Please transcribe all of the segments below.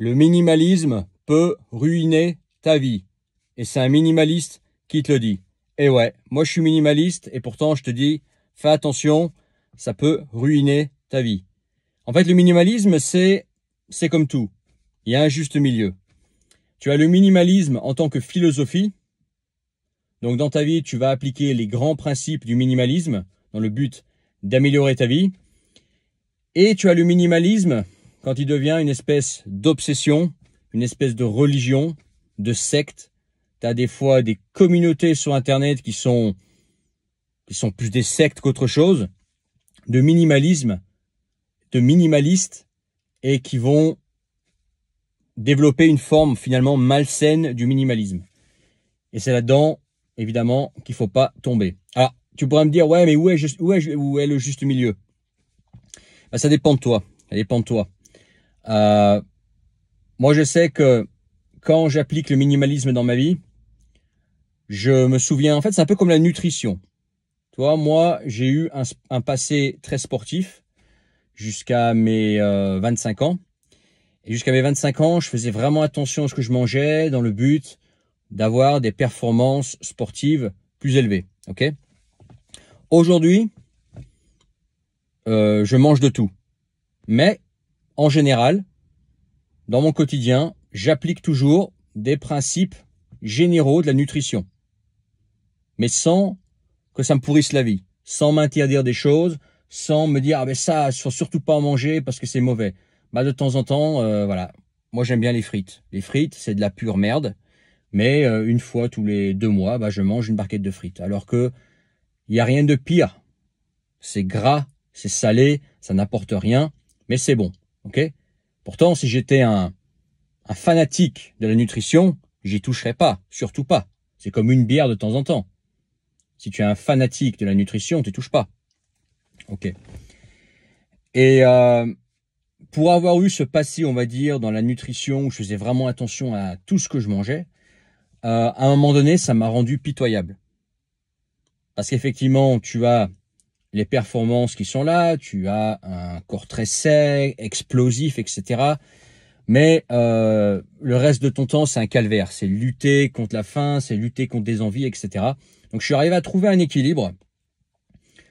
Le minimalisme peut ruiner ta vie. Et c'est un minimaliste qui te le dit. Et ouais, moi je suis minimaliste et pourtant je te dis, fais attention, ça peut ruiner ta vie. En fait, le minimalisme, c'est comme tout. Il y a un juste milieu. Tu as le minimalisme en tant que philosophie. Donc dans ta vie, tu vas appliquer les grands principes du minimalisme dans le but d'améliorer ta vie. Et tu as le minimalisme quand il devient une espèce d'obsession, une espèce de religion, de secte. Tu as des fois des communautés sur Internet qui sont plus des sectes qu'autre chose, de minimalisme, de minimalistes, et qui vont développer une forme finalement malsaine du minimalisme. Et c'est là-dedans, évidemment, qu'il ne faut pas tomber. Alors, tu pourrais me dire, ouais, mais où est le juste milieu? Ben, ça dépend de toi. Ça dépend de toi. Moi, je sais que quand j'applique le minimalisme dans ma vie, je me souviens, en fait, c'est un peu comme la nutrition. Tu vois, moi, j'ai eu un passé très sportif jusqu'à mes 25 ans. Et jusqu'à mes 25 ans, je faisais vraiment attention à ce que je mangeais dans le but d'avoir des performances sportives plus élevées. Ok? Aujourd'hui, je mange de tout. Mais, en général, dans mon quotidien, j'applique toujours des principes généraux de la nutrition. Mais sans que ça me pourrisse la vie. Sans m'interdire des choses, sans me dire, ah ben ça, il faut surtout pas en manger parce que c'est mauvais. Bah, de temps en temps, voilà. Moi, j'aime bien les frites. Les frites, c'est de la pure merde. Mais une fois tous les 2 mois, bah, je mange une barquette de frites. Alors que il n'y a rien de pire. C'est gras, c'est salé, ça n'apporte rien, mais c'est bon. Ok? Pourtant, si j'étais un fanatique de la nutrition, j'y toucherais pas. Surtout pas. C'est comme une bière de temps en temps. Si tu es un fanatique de la nutrition, tu n'y touches pas. Ok. Et pour avoir eu ce passé, on va dire, dans la nutrition, où je faisais vraiment attention à tout ce que je mangeais, à un moment donné, ça m'a rendu pitoyable. Parce qu'effectivement, tu as les performances qui sont là, tu as un corps très sec, explosif, etc. Mais le reste de ton temps, c'est un calvaire. C'est lutter contre la faim, c'est lutter contre des envies, etc. Donc, je suis arrivé à trouver un équilibre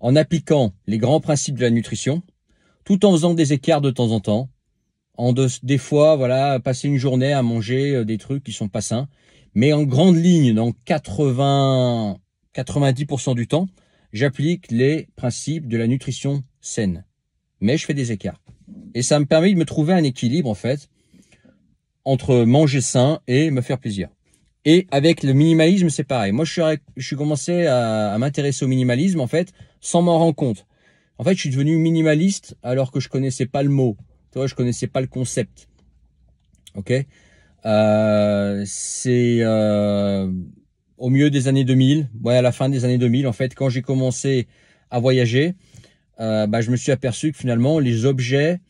en appliquant les grands principes de la nutrition, tout en faisant des écarts de temps en temps, des fois, voilà, passer une journée à manger des trucs qui sont pas sains, mais en grande ligne, dans 90% du temps, j'applique les principes de la nutrition saine. Mais je fais des écarts. Et ça me permet de me trouver un équilibre, en fait, entre manger sain et me faire plaisir. Et avec le minimalisme, c'est pareil. Moi, je suis commencé à m'intéresser au minimalisme, en fait, sans m'en rendre compte. En fait, je suis devenu minimaliste alors que je connaissais pas le mot. Tu vois, je connaissais pas le concept. Ok? C'est au milieu des années 2000, ouais, à la fin des années 2000, en fait, quand j'ai commencé à voyager, je me suis aperçu que finalement, les objets,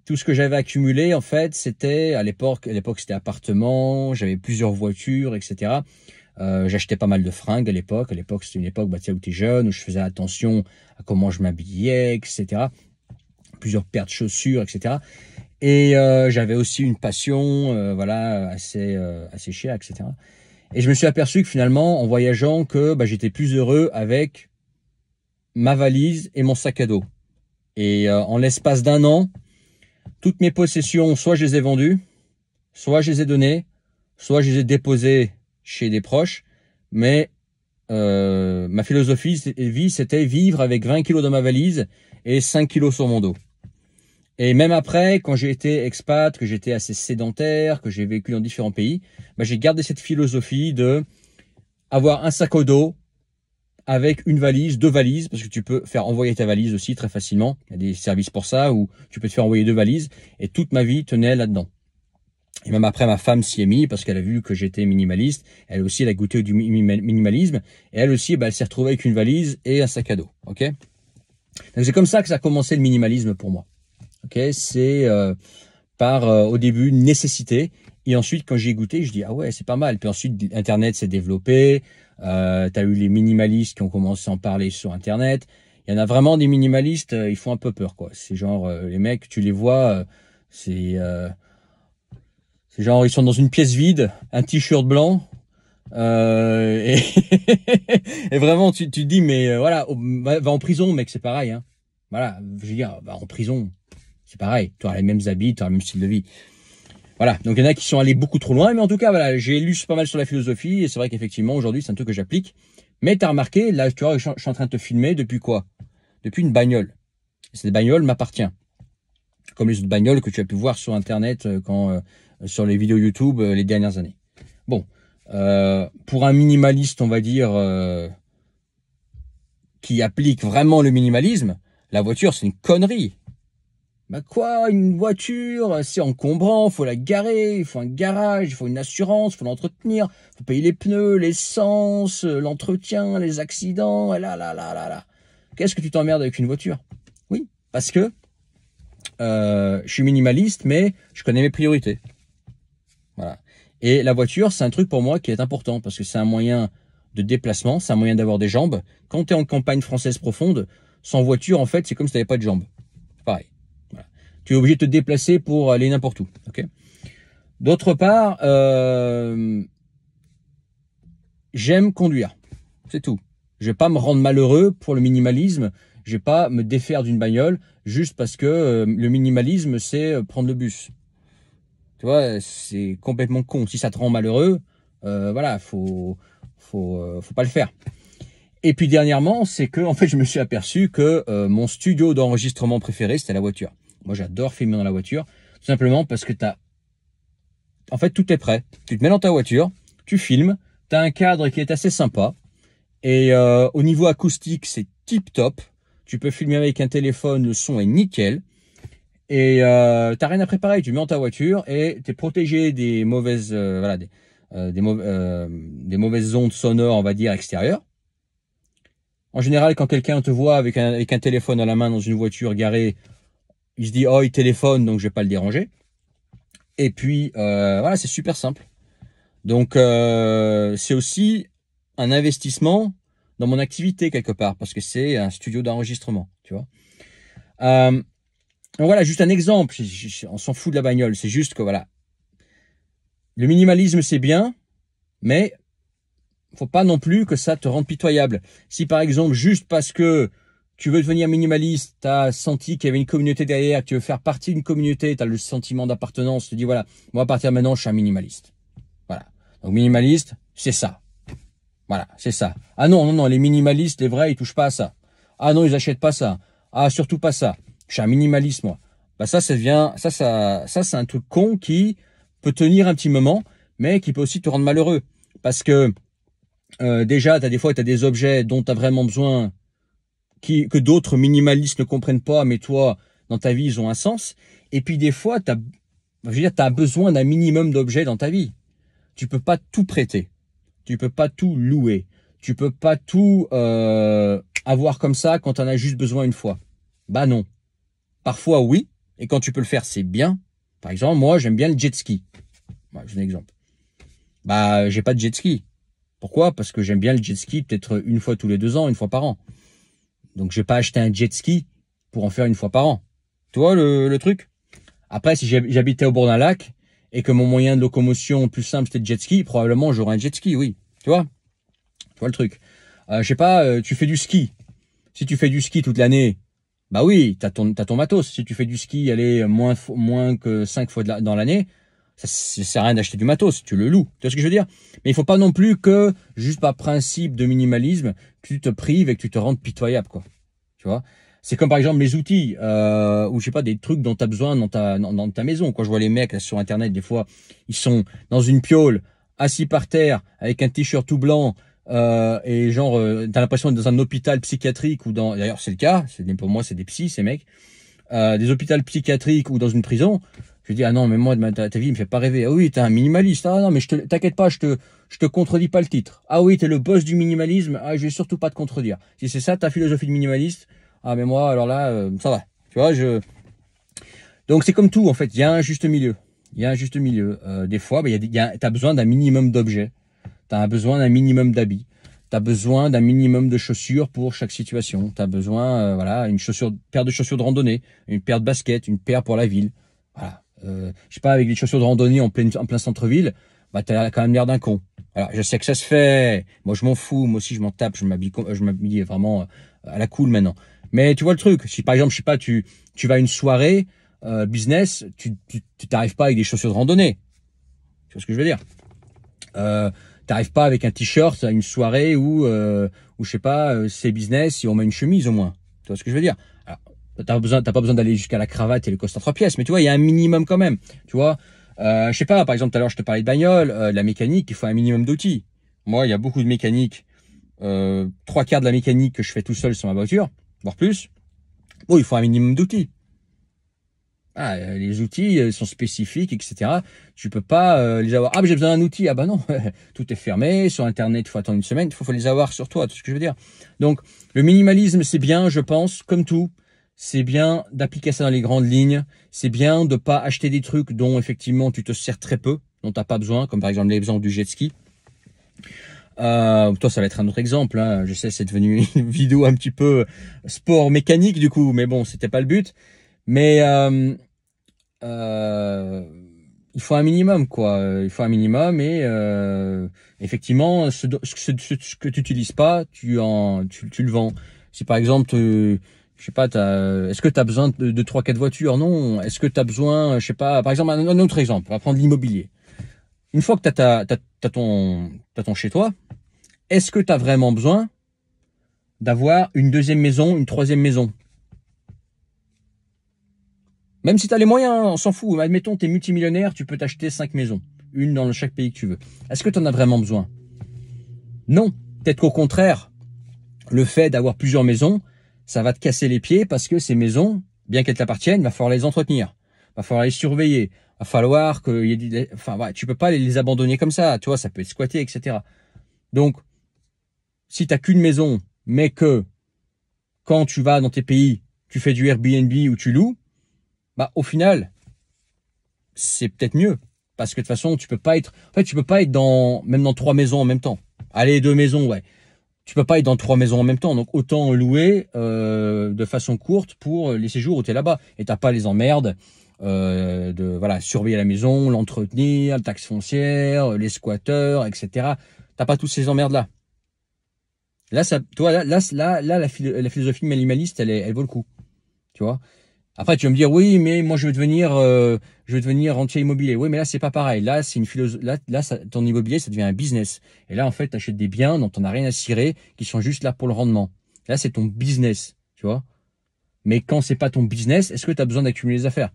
tout ce que j'avais accumulé, en fait, c'était à l'époque c'était appartement, j'avais plusieurs voitures, etc. J'achetais pas mal de fringues à l'époque. À l'époque, c'était une époque où tu es jeune, où je faisais attention à comment je m'habillais, etc. Plusieurs paires de chaussures, etc. Et j'avais aussi une passion, voilà, assez chère, etc. Et je me suis aperçu que finalement, en voyageant, que j'étais plus heureux avec ma valise et mon sac à dos. Et en l'espace d'1 an, toutes mes possessions, soit je les ai vendues, soit je les ai données, soit je les ai déposées chez des proches. Mais ma philosophie de vie, c'était vivre avec 20 kilos dans ma valise et 5 kilos sur mon dos. Et même après, quand j'ai été expat, que j'étais assez sédentaire, que j'ai vécu dans différents pays, j'ai gardé cette philosophie de avoir un sac au dos avec une valise, 2 valises, parce que tu peux faire envoyer ta valise aussi très facilement. Il y a des services pour ça où tu peux te faire envoyer 2 valises. Et toute ma vie tenait là-dedans. Et même après, ma femme s'y est mise parce qu'elle a vu que j'étais minimaliste. Elle aussi, elle a goûté du minimalisme. Et elle aussi, elle s'est retrouvée avec une valise et un sac à dos. Ok? Donc c'est comme ça que ça a commencé le minimalisme pour moi. Ok? C'est par au début une nécessité. Et ensuite, quand j'ai goûté, je dis ah ouais, c'est pas mal. Puis ensuite, Internet s'est développé. T'as eu les minimalistes qui ont commencé à en parler sur Internet. Il y en a vraiment des minimalistes, ils font un peu peur, quoi. C'est genre les mecs, tu les vois, c'est C'est genre, ils sont dans une pièce vide, un t-shirt blanc, et, et vraiment, tu te dis, mais voilà, va en prison, mec, c'est pareil. Hein. Voilà, je veux dire, va en prison, c'est pareil. Tu auras les mêmes habits, tu auras le même style de vie. Voilà, donc il y en a qui sont allés beaucoup trop loin, mais en tout cas, voilà, j'ai lu pas mal sur la philosophie, et c'est vrai qu'effectivement, aujourd'hui, c'est un truc que j'applique. Mais tu as remarqué, là, tu vois, je suis en train de te filmer depuis quoi? Depuis une bagnole. Cette bagnole m'appartient. Comme les autres bagnoles que tu as pu voir sur Internet sur les vidéos YouTube les dernières années. Bon, pour un minimaliste, on va dire, qui applique vraiment le minimalisme, la voiture, c'est une connerie. Bah quoi, une voiture, c'est encombrant, faut la garer, il faut un garage, il faut une assurance, il faut l'entretenir, il faut payer les pneus, l'essence, l'entretien, les accidents, et là. Qu'est-ce que tu t'emmerdes avec une voiture? Oui, parce que je suis minimaliste, mais je connais mes priorités. Voilà. Et la voiture, c'est un truc pour moi qui est important, parce que c'est un moyen de déplacement, c'est un moyen d'avoir des jambes. Quand tu es en campagne française profonde, sans voiture, en fait, c'est comme si tu n'avais pas de jambes. Pareil. Voilà. Tu es obligé de te déplacer pour aller n'importe où. Okay. D'autre part, j'aime conduire. C'est tout. Je vais pas me rendre malheureux pour le minimalisme. Je vais pas me défaire d'une bagnole juste parce que le minimalisme, c'est prendre le bus. Tu vois, c'est complètement con. Si ça te rend malheureux, voilà, faut pas le faire. Et puis dernièrement, c'est que en fait, je me suis aperçu que mon studio d'enregistrement préféré, c'était la voiture. Moi, j'adore filmer dans la voiture, tout simplement parce que en fait, tout est prêt. Tu te mets dans ta voiture, tu filmes, tu as un cadre qui est assez sympa. Et au niveau acoustique, c'est tip top. Tu peux filmer avec un téléphone, le son est nickel. Et t'as rien à préparer. Tu mets dans ta voiture et t'es protégé des mauvaises, voilà, des mauvaises ondes sonores, on va dire extérieures. En général, quand quelqu'un te voit avec un téléphone à la main dans une voiture garée, il se dit oh il téléphone donc je vais pas le déranger. Et puis voilà, c'est super simple. Donc c'est aussi un investissement dans mon activité quelque part parce que c'est un studio d'enregistrement, tu vois. Donc voilà, juste un exemple. On s'en fout de la bagnole, c'est juste que voilà, le minimalisme c'est bien, mais faut pas non plus que ça te rende pitoyable. Si par exemple juste parce que tu veux devenir minimaliste, tu as senti qu'il y avait une communauté derrière, tu veux faire partie d'une communauté, tu as le sentiment d'appartenance, tu te dis voilà, moi à partir de maintenant je suis un minimaliste. Voilà. Donc minimaliste, c'est ça. Voilà, c'est ça. Ah non, les minimalistes, les vrais, ils touchent pas à ça. Ah non, ils achètent pas ça. Ah, surtout pas ça. Je suis un minimaliste, moi. Bah ça c'est un truc con qui peut tenir un petit moment, mais qui peut aussi te rendre malheureux. Parce que déjà, des fois, tu as des objets dont tu as vraiment besoin, que d'autres minimalistes ne comprennent pas, mais toi, dans ta vie, ils ont un sens. Et puis des fois, tu as besoin d'un minimum d'objets dans ta vie. Tu peux pas tout prêter. Tu peux pas tout louer. Tu peux pas tout avoir comme ça quand tu en as juste besoin une fois. Bah non. Parfois, oui. Et quand tu peux le faire, c'est bien. Par exemple, moi, j'aime bien le jet ski. Voilà, j'ai un exemple. Bah, j'ai pas de jet ski. Pourquoi? Parce que j'aime bien le jet ski peut-être une fois tous les 2 ans, une fois par an. Donc, je vais pas acheter un jet ski pour en faire une fois par an. Tu vois le truc? Après, si j'habitais au bord d'un lac et que mon moyen de locomotion plus simple c'était le jet ski, probablement j'aurais un jet ski, oui. Tu vois le truc. Je sais pas, tu fais du ski. Si tu fais du ski toute l'année, bah oui, t'as ton matos. Si tu fais du ski, aller moins que 5 fois dans l'année, ça sert à rien d'acheter du matos, tu le loues. Tu vois ce que je veux dire? Mais il faut pas non plus que, juste par principe de minimalisme, tu te prives et que tu te rendes pitoyable, quoi. Tu vois? C'est comme par exemple les outils, ou je sais pas, des trucs dont tu as besoin dans ta maison. Quand je vois les mecs là, sur Internet, des fois, ils sont dans une piole, assis par terre, avec un t-shirt tout blanc, et genre, t'as l'impression d'être dans un hôpital psychiatrique ou d'ailleurs c'est le cas, pour moi c'est des psys ces mecs, des hôpitaux psychiatriques ou dans une prison. Je dis ah non mais moi ta vie me fait pas rêver. Ah oui t'es un minimaliste. Ah non mais t'inquiète pas, je te contredis pas le titre. Ah oui t'es le boss du minimalisme. Ah je vais surtout pas te contredire. Si c'est ça ta philosophie de minimaliste, ah mais moi alors là ça va. Tu vois donc c'est comme tout en fait. Il y a un juste milieu. Des fois t'as besoin d'un minimum d'objets. T'as besoin d'un minimum d'habits. Tu as besoin d'un minimum de chaussures pour chaque situation. Tu as besoin, voilà, paire de chaussures de randonnée, une paire de baskets, une paire pour la ville. Voilà. je sais pas, avec des chaussures de randonnée en plein centre-ville, bah t'as quand même l'air d'un con. Alors je sais que ça se fait, moi je m'en fous, moi aussi je m'en tape, je m'habille vraiment à la cool maintenant. Mais tu vois le truc, si par exemple, je sais pas, tu vas à une soirée business, tu t'arrives pas avec des chaussures de randonnée. Tu vois ce que je veux dire? T'arrives pas avec un t-shirt à une soirée où je sais pas, c'est business et on met une chemise au moins. Tu vois ce que je veux dire? Alors, t'as pas besoin d'aller jusqu'à la cravate et le costard 3 pièces, mais tu vois, il y a un minimum quand même. Tu vois, je sais pas, par exemple, tout à l'heure je te parlais de bagnole, la mécanique, il faut un minimum d'outils. Moi, il y a beaucoup de mécanique, 3/4 de la mécanique que je fais tout seul sur ma voiture, voire plus. Bon, il faut un minimum d'outils. Ah, les outils sont spécifiques, etc. Tu peux pas les avoir. Ah, mais j'ai besoin d'un outil. Ah bah non, tout est fermé. Sur Internet, il faut attendre une semaine. Il faut les avoir sur toi, tout ce que je veux dire. Donc, le minimalisme, c'est bien, je pense, comme tout. C'est bien d'appliquer ça dans les grandes lignes. C'est bien de pas acheter des trucs dont, effectivement, tu te sers très peu, dont tu n'as pas besoin, comme par exemple l'exemple du jet ski. Toi, ça va être un autre exemple. Hein. Je sais, c'est devenu une vidéo un petit peu sport mécanique, du coup. Mais bon, c'était pas le but. Mais il faut un minimum, quoi. Il faut un minimum et effectivement, ce que tu n'utilises pas, tu le vends. Si par exemple, je sais pas, est-ce que tu as besoin de 3-4 voitures? Non. Est-ce que tu as besoin, je sais pas, par exemple, un autre exemple, on va prendre l'immobilier. Une fois que tu as ton chez toi, est-ce que tu as vraiment besoin d'avoir une deuxième maison, une troisième maison? Même si tu as les moyens, on s'en fout. Admettons, tu es multimillionnaire, tu peux t'acheter 5 maisons. Une dans chaque pays que tu veux. Est-ce que tu en as vraiment besoin? Non. Peut-être qu'au contraire, le fait d'avoir plusieurs maisons, ça va te casser les pieds parce que ces maisons, bien qu'elles t'appartiennent, il va falloir les entretenir. Il va falloir les surveiller. Il va falloir qu'il y ait des... Enfin, ouais, tu peux pas les abandonner comme ça. Tu vois, ça peut être squatté, etc. Donc, si tu n'as qu'une maison, mais que quand tu vas dans tes pays, tu fais du Airbnb ou tu loues, bah, au final, c'est peut-être mieux. Parce que de toute façon, tu peux pas être même dans 3 maisons en même temps. Allez, 2 maisons, ouais. Tu peux pas être dans 3 maisons en même temps. Donc, autant louer de façon courte pour les séjours où tu es là-bas. Et t'as pas les emmerdes de surveiller la maison, l'entretenir, la taxe foncière, les squatteurs, etc. T'as pas tous ces emmerdes-là. Là, la philosophie minimaliste, elle vaut le coup. Tu vois. Après, tu vas me dire, oui, mais moi, je veux devenir rentier immobilier. Oui, mais là, c'est pas pareil. Là, c'est ton immobilier, ça devient un business. Et là, en fait, tu achètes des biens dont on n'a rien à cirer, qui sont juste là pour le rendement. Là, c'est ton business, tu vois. Mais quand c'est pas ton business, est-ce que tu as besoin d'accumuler les affaires?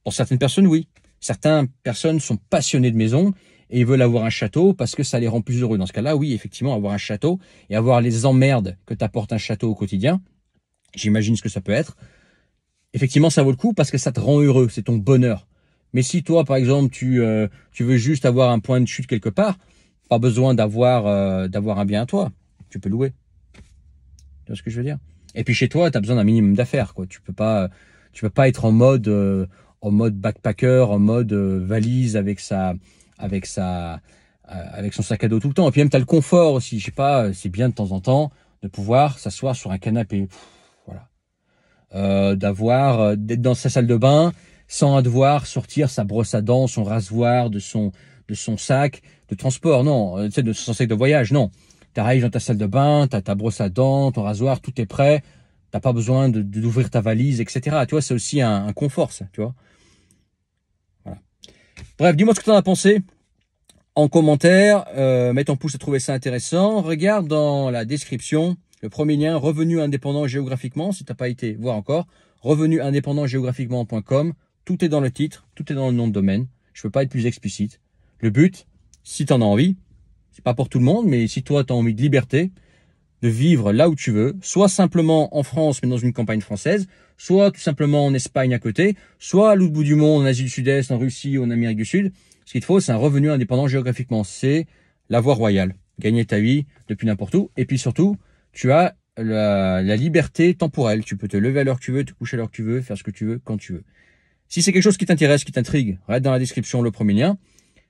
Pour certaines personnes, oui. Certaines personnes sont passionnées de maison et ils veulent avoir un château parce que ça les rend plus heureux. Dans ce cas-là, oui, effectivement, avoir un château et avoir les emmerdes que t'apporte un château au quotidien, j'imagine ce que ça peut être. Effectivement, ça vaut le coup parce que ça te rend heureux, c'est ton bonheur. Mais si toi, par exemple, tu veux juste avoir un point de chute quelque part, pas besoin d'avoir un bien à toi. Tu peux louer. Tu vois ce que je veux dire? Et puis chez toi, tu as besoin d'un minimum d'affaires, quoi. Tu peux pas être en mode backpacker, en mode valise avec son sac à dos tout le temps. Et puis même, tu as le confort aussi. Je sais pas, c'est bien de temps en temps de pouvoir s'asseoir sur un canapé. Voilà. D'être dans sa salle de bain sans devoir sortir sa brosse à dents, son rasoir de son sac de transport. Non, tu sais, de son sac de voyage. Non, tu arrives dans ta salle de bain, tu as ta brosse à dents, ton rasoir, tout est prêt. T'as pas besoin d'ouvrir ta valise, etc. Tu vois, c'est aussi un confort, ça, tu vois. Voilà. Bref, dis-moi ce que tu en as pensé en commentaire. Mets ton pouce à trouver ça intéressant. Regarde dans la description. Le premier lien, revenu indépendant géographiquement, si tu n'as pas été voir encore, revenuindépendantgéographiquement.com, tout est dans le titre, tout est dans le nom de domaine, je ne peux pas être plus explicite. Le but, si tu en as envie, c'est pas pour tout le monde, mais si toi tu as envie de liberté, de vivre là où tu veux, soit simplement en France, mais dans une campagne française, soit tout simplement en Espagne à côté, soit à l'autre bout du monde, en Asie du Sud-Est, en Russie ou en Amérique du Sud, ce qu'il te faut, c'est un revenu indépendant géographiquement, c'est la voie royale, gagner ta vie depuis n'importe où, et puis surtout, tu as la liberté temporelle. Tu peux te lever à l'heure que tu veux, te coucher à l'heure que tu veux, faire ce que tu veux, quand tu veux. Si c'est quelque chose qui t'intéresse, qui t'intrigue, reste dans la description le premier lien.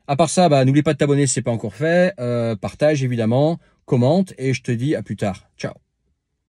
À part ça, n'oublie pas de t'abonner si ce n'est pas encore fait. Partage évidemment, commente et je te dis à plus tard. Ciao.